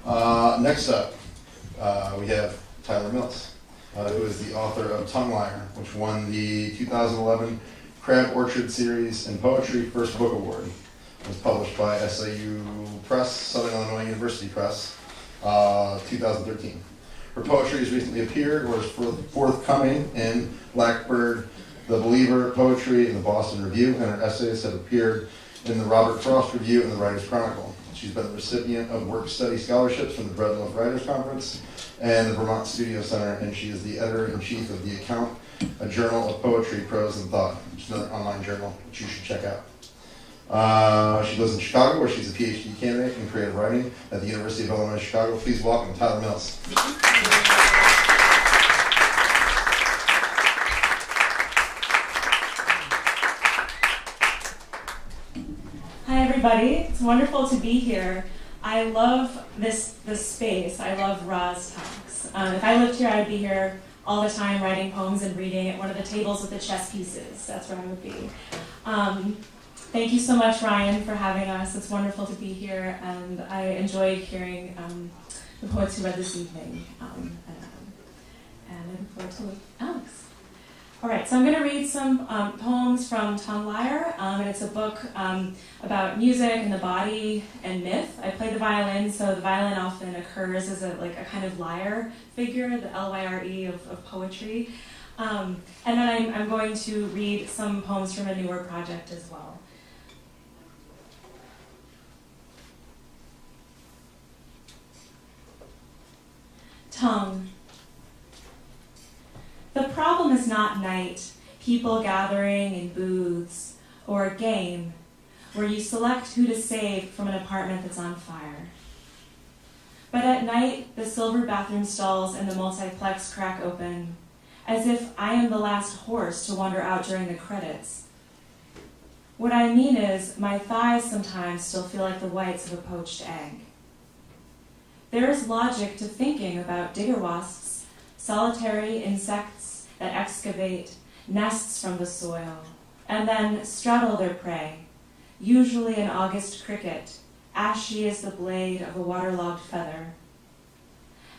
Next up, we have Tyler Mills, who is the author of Tongue Liar, which won the 2011 Crab Orchard Series in Poetry First Book Award. It was published by SIU Press, Southern Illinois University Press, 2013. Her poetry has recently appeared or is forthcoming in Blackbird, The Believer, Poetry, and the Boston Review, and her essays have appeared in the Robert Frost Review and the Writers Chronicle. She's been the recipient of work study scholarships from the Breadloaf Writers Conference and the Vermont Studio Center, and she is the editor-in-chief of The Account, a journal of poetry, prose, and thought. It's another online journal which you should check out. She lives in Chicago, where she's a PhD candidate in creative writing at the University of Illinois Chicago. Please welcome Tyler Mills. Hi everybody, it's wonderful to be here. I love this space. I love Rozz-Tox. If I lived here, I would be here all the time writing poems and reading at one of the tables with the chess pieces. That's where I would be. Thank you so much, Ryan, for having us. It's wonderful to be here, and I enjoyed hearing the poets who read this evening. And I look forward to Alex. All right, so I'm going to read some poems from Tongue Liar, and it's a book about music and the body and myth. I play the violin, so the violin often occurs as a kind of lyre figure, the L-Y-R-E of poetry. And then I'm going to read some poems from a newer project as well. Tongue. The problem is not night, people gathering in booths, or a game where you select who to save from an apartment that's on fire. But at night, the silver bathroom stalls in the multiplex crack open, as if I am the last horse to wander out during the credits. What I mean is, my thighs sometimes still feel like the whites of a poached egg. There is logic to thinking about digger wasps, solitary insects that excavate nests from the soil, and then straddle their prey, usually an August cricket, ashy as the blade of a waterlogged feather.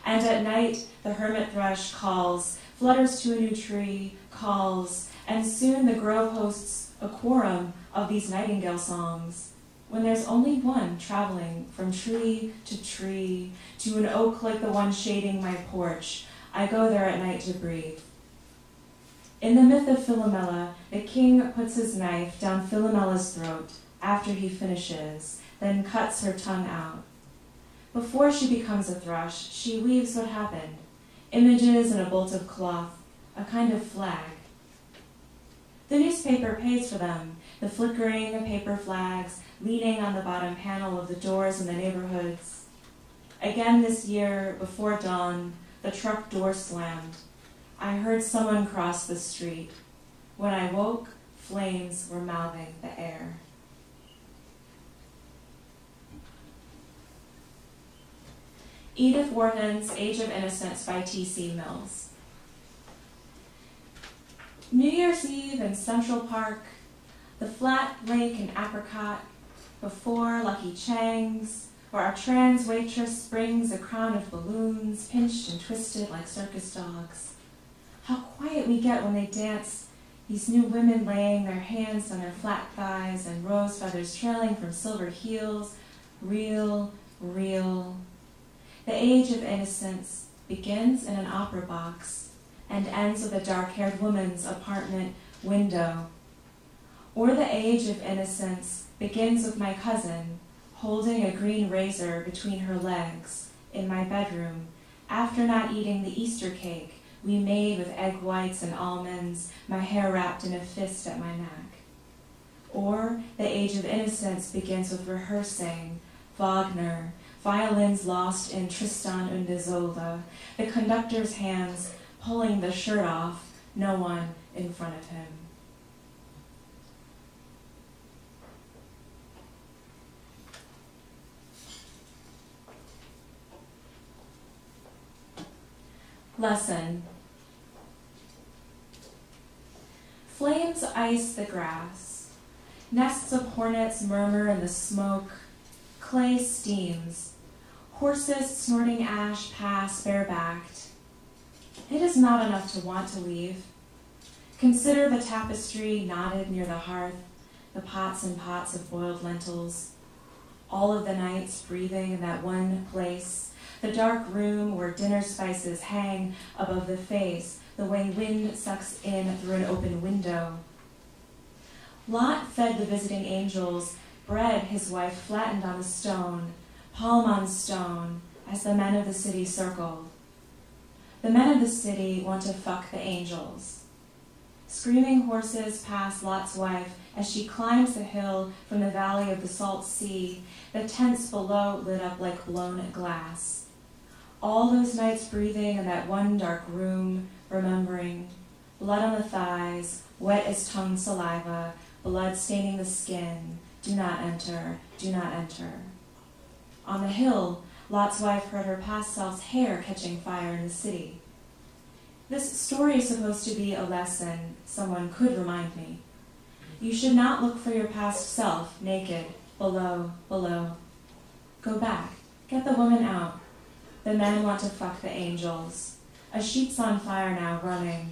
And at night, the hermit thrush calls, flutters to a new tree, calls, and soon the grove hosts a quorum of these nightingale songs, when there's only one traveling from tree to an oak like the one shading my porch. I go there at night to breathe. In the myth of Philomela, the king puts his knife down Philomela's throat after he finishes, then cuts her tongue out. Before she becomes a thrush, she weaves what happened, images in a bolt of cloth, a kind of flag. The newspaper pays for them, the flickering of paper flags leaning on the bottom panel of the doors in the neighborhoods. Again this year, before dawn, the truck door slammed. I heard someone cross the street. When I woke, flames were mouthing the air. Edith Wharton's Age of Innocence by T.C. Mills. New Year's Eve in Central Park, the flat lake and apricot, before Lucky Chang's, where our trans waitress springs a crown of balloons, pinched and twisted like circus dogs. How quiet we get when they dance, these new women laying their hands on their flat thighs and rose feathers trailing from silver heels. Real, real. The Age of Innocence begins in an opera box and ends with a dark-haired woman's apartment window. Or the Age of Innocence begins with my cousin holding a green razor between her legs in my bedroom after not eating the Easter cake we made with egg whites and almonds, my hair wrapped in a fist at my neck. Or the Age of Innocence begins with rehearsing Wagner, violins lost in Tristan und Isolde, the conductor's hands pulling the shirt off, no one in front of him. Lesson. Flames ice the grass. Nests of hornets murmur in the smoke. Clay steams. Horses snorting ash pass barebacked. It is not enough to want to leave. Consider the tapestry knotted near the hearth, the pots and pots of boiled lentils, all of the nights breathing in that one place, the dark room where dinner spices hang above the face, the way wind sucks in through an open window. Lot fed the visiting angels bread his wife flattened on a stone, palm on stone, as the men of the city circled. The men of the city want to fuck the angels. Screaming horses pass Lot's wife as she climbs the hill from the valley of the salt sea, the tents below lit up like blown glass. All those nights breathing in that one dark room, remembering, blood on the thighs, wet as tongue saliva, blood staining the skin, do not enter, do not enter. On the hill, Lot's wife heard her past self's hair catching fire in the city. This story is supposed to be a lesson, someone could remind me. You should not look for your past self, naked, below, below. Go back, get the woman out. The men want to fuck the angels. A sheep's on fire now, running.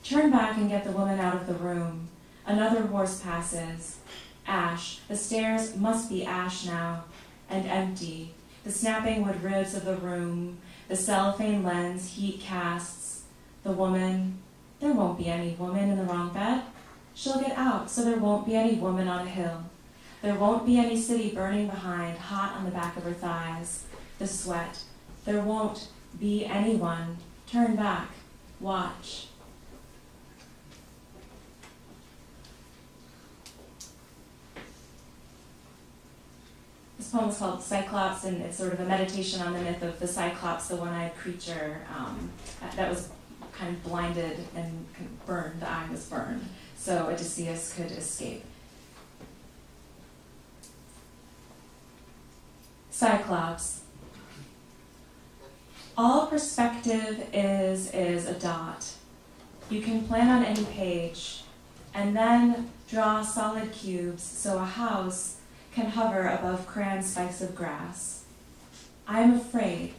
Turn back and get the woman out of the room. Another horse passes. Ash, the stairs must be ash now, and empty. The snapping wood ribs of the room, the cellophane lens heat casts. The woman, there won't be any woman in the wrong bed. She'll get out, so there won't be any woman on a hill. There won't be any city burning behind, hot on the back of her thighs. The sweat. There won't be anyone. Turn back. Watch. This poem is called Cyclops, and it's sort of a meditation on the myth of the Cyclops, the one-eyed creature that was kind of blinded and burned. The eye was burned, so Odysseus could escape. Cyclops. All perspective is a dot. You can plan on any page, and then draw solid cubes so a house can hover above crayon spikes of grass. I am afraid.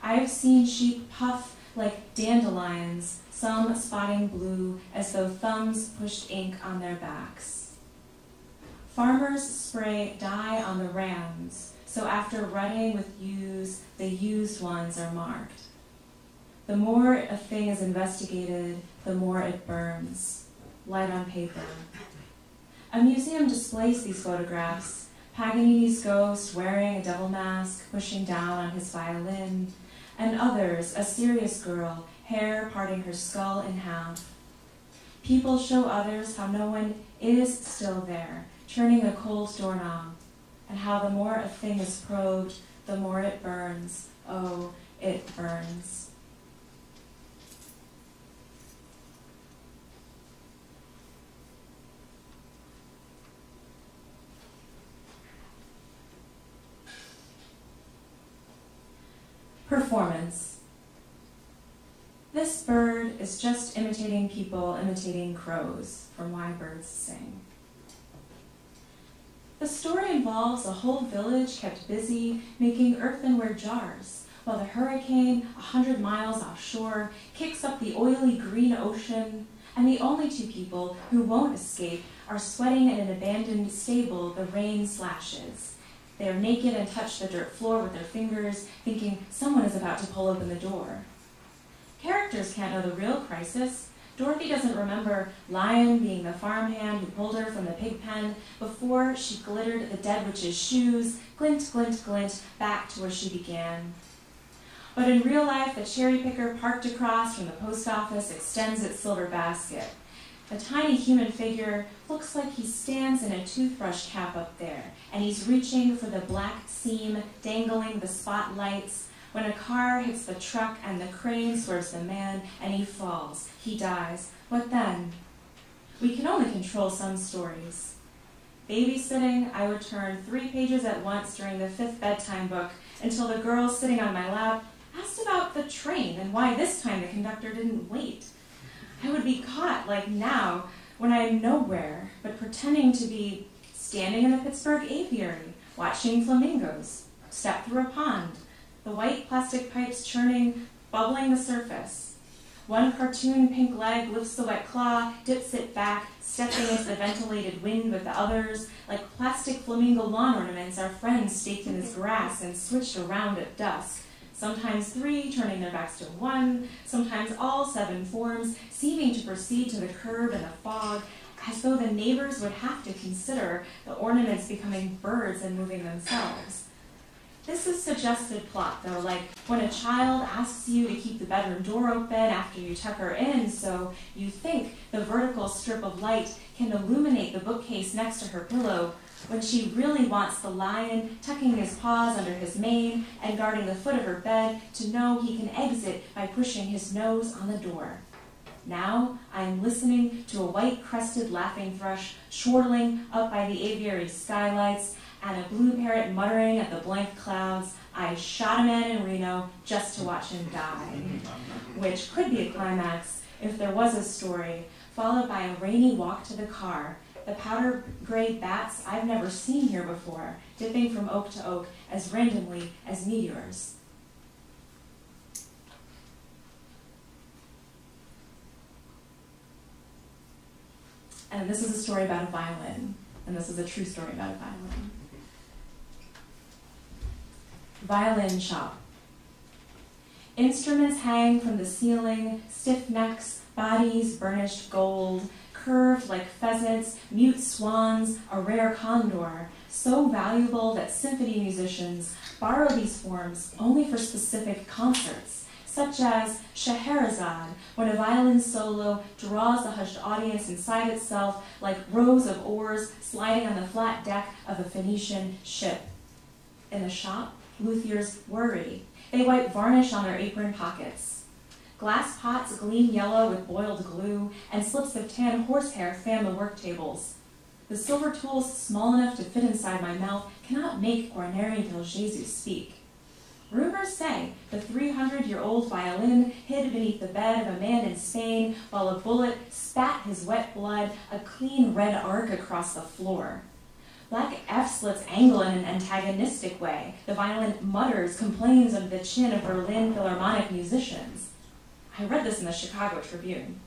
I have seen sheep puff like dandelions, some spotting blue as though thumbs pushed ink on their backs. Farmers spray dye on the rams, so after rutting with ewes, the used ones are marked. The more a thing is investigated, the more it burns. Light on paper. A museum displays these photographs. Paganini's ghost wearing a devil mask, pushing down on his violin, and others, a serious girl, hair parting her skull in half. People show others how no one is still there, turning a cold doorknob, and how the more a thing is probed, the more it burns. Oh, it burns. Performance. This bird is just imitating people imitating crows from Why Birds Sing. The story involves a whole village kept busy making earthenware jars, while the hurricane, 100 miles offshore, kicks up the oily green ocean, and the only two people who won't escape are sweating in an abandoned stable the rain slashes. They are naked and touch the dirt floor with their fingers, thinking someone is about to pull open the door. Characters can't know the real crisis. Dorothy doesn't remember Lion being the farmhand who pulled her from the pig pen before she glittered the dead witch's shoes, glint, glint, glint, back to where she began. But in real life, the cherry picker parked across from the post office extends its silver basket. The tiny human figure looks like he stands in a toothbrush cap up there, and he's reaching for the black seam dangling the spotlights when a car hits the truck and the crane swerves the man and he falls. He dies. What then? We can only control some stories. Babysitting, I would turn 3 pages at once during the 5th bedtime book until the girl sitting on my lap asked about the train and why this time the conductor didn't wait. I would be caught, like now, when I am nowhere, but pretending to be standing in the Pittsburgh aviary, watching flamingos, step through a pond, the white plastic pipes churning, bubbling the surface. One cartoon pink leg lifts the wet claw, dips it back, stepping into the ventilated wind with the others. Like plastic flamingo lawn ornaments, our friends staked in his grass and switched around at dusk. Sometimes 3, turning their backs to 1, sometimes all 7 forms, seeming to proceed to the curb in the fog, as though the neighbors would have to consider the ornaments becoming birds and moving themselves. This is suggested plot, though, like when a child asks you to keep the bedroom door open after you tuck her in, so you think the vertical strip of light can illuminate the bookcase next to her pillow, when she really wants the lion tucking his paws under his mane and guarding the foot of her bed to know he can exit by pushing his nose on the door. Now I am listening to a white-crested laughing thrush chortling up by the aviary skylights and a blue parrot muttering at the blank clouds. I shot a man in Reno just to watch him die, which could be a climax if there was a story, followed by a rainy walk to the car, the powder gray bats I've never seen here before, dipping from oak to oak as randomly as meteors. And this is a story about a violin, and this is a true story about a violin. Violin Shop. Instruments hang from the ceiling, stiff necks, bodies burnished gold, curved like pheasants, mute swans, a rare condor, so valuable that symphony musicians borrow these forms only for specific concerts, such as Scheherazade, when a violin solo draws the hushed audience inside itself like rows of oars sliding on the flat deck of a Phoenician ship. In the shop, luthiers worry. They wipe varnish on their apron pockets. Glass pots gleam yellow with boiled glue, and slips of tan horsehair fan the work tables. The silver tools small enough to fit inside my mouth cannot make Guarneri del Jesus speak. Rumors say the 300-year-old violin hid beneath the bed of a man in Spain while a bullet spat his wet blood a clean red arc across the floor. Black F-slits angle in an antagonistic way. The violin mutters, complains under the chin of Berlin Philharmonic musicians. I read this in the Chicago Tribune.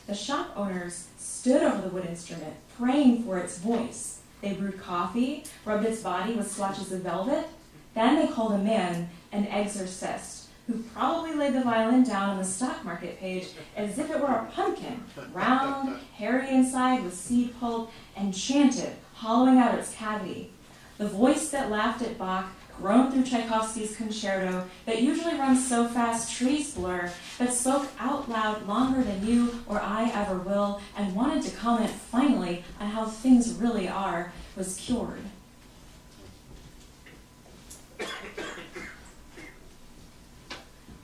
The shop owners stood over the wood instrument, praying for its voice. They brewed coffee, rubbed its body with swatches of velvet. Then they called a man an exorcist, who probably laid the violin down on the stock market page as if it were a pumpkin, round, hairy inside with seed pulp, and chanted, hollowing out its cavity. The voice that laughed at Bach groaned through Tchaikovsky's concerto that usually runs so fast trees blur, that spoke out loud longer than you or I ever will, and wanted to comment finally on how things really are, was cured.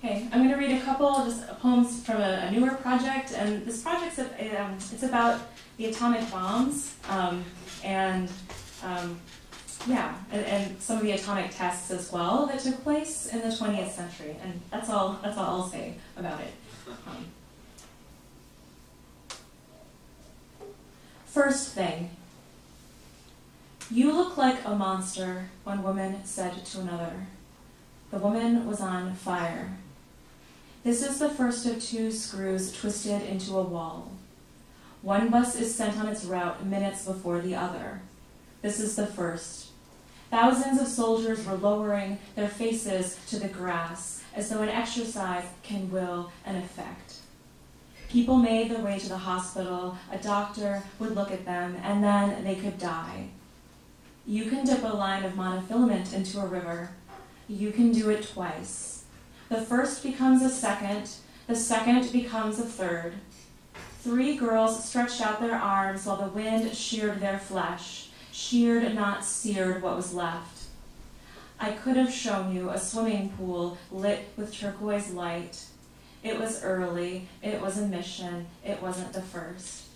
Okay, I'm going to read a couple just poems from a newer project, and this project's it's about the atomic bombs and some of the atomic tests as well that took place in the 20th century, and that's all I'll say about it. First thing, you look like a monster, one woman said to another. The woman was on fire. This is the first of 2 screws twisted into a wall. One bus is sent on its route minutes before the other. This is the first. Thousands of soldiers were lowering their faces to the grass, as though an exercise can will an effect. People made their way to the hospital. A doctor would look at them, and then they could die. You can dip a line of monofilament into a river. You can do it twice. The first becomes a second. The second becomes a third. 3 girls stretched out their arms while the wind sheared their flesh. Sheared, not seared, what was left. I could have shown you a swimming pool lit with turquoise light. It was early. It was a mission. It wasn't the first.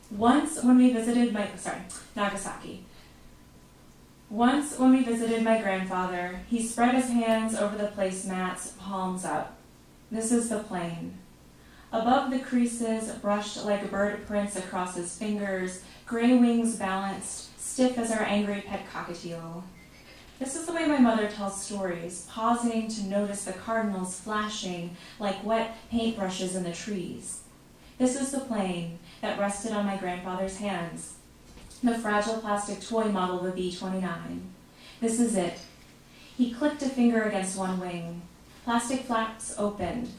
Once when we visited Nagasaki. Once when we visited my grandfather, he spread his hands over the placemats, palms up. This is the plane. Above the creases, brushed like bird prints across his fingers, gray wings balanced, stiff as our angry pet cockatiel. This is the way my mother tells stories, pausing to notice the cardinals flashing like wet paintbrushes in the trees. This is the plane that rested on my grandfather's hands, the fragile plastic toy model of a B-29. This is it. He clicked a finger against one wing. Plastic flaps opened.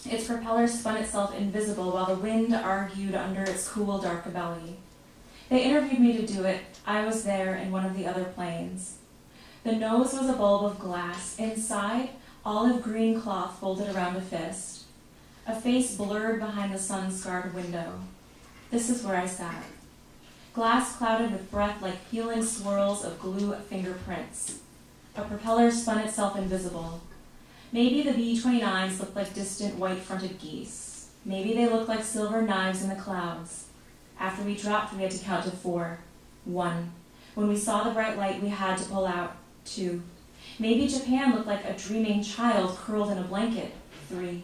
Its propeller spun itself invisible while the wind argued under its cool, dark belly. They interviewed me to do it. I was there in one of the other planes. The nose was a bulb of glass. Inside, olive green cloth folded around a fist. A face blurred behind the sun-scarred window. This is where I sat. Glass clouded with breath like peeling swirls of glue fingerprints. A propeller spun itself invisible. Maybe the B-29s looked like distant white-fronted geese. Maybe they looked like silver knives in the clouds. After we dropped, we had to count to 4. 1. When we saw the bright light, we had to pull out. 2. Maybe Japan looked like a dreaming child curled in a blanket. 3.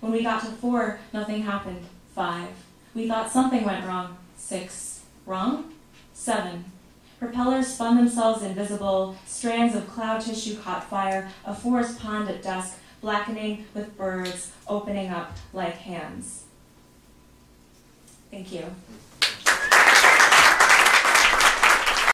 When we got to 4, nothing happened. 5. We thought something went wrong. 6. Wrong? 7. Propellers spun themselves invisible, strands of cloud tissue caught fire, a forest pond at dusk, blackening with birds opening up like hands. Thank you.